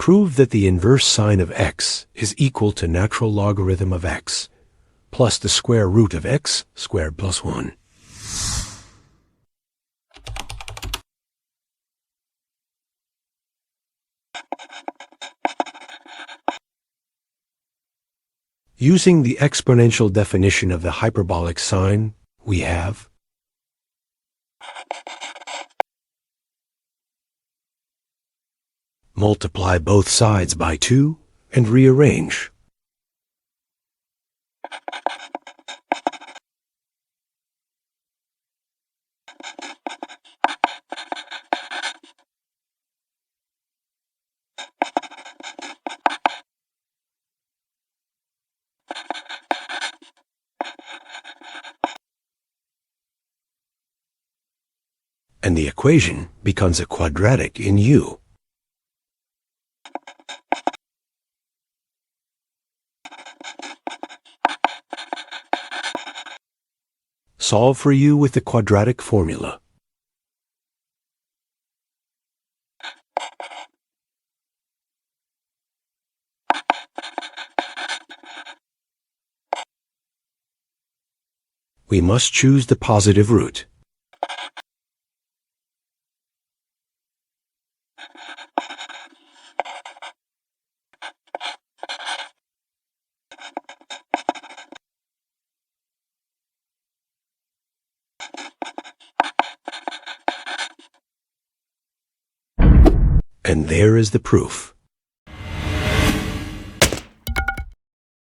Prove that the inverse sine of x is equal to natural logarithm of x plus the square root of x squared plus 1. Using the exponential definition of the hyperbolic sine, we have multiply both sides by 2 and rearrange. And the equation becomes a quadratic in U. Solve for U with the quadratic formula. We must choose the positive root. And there is the proof.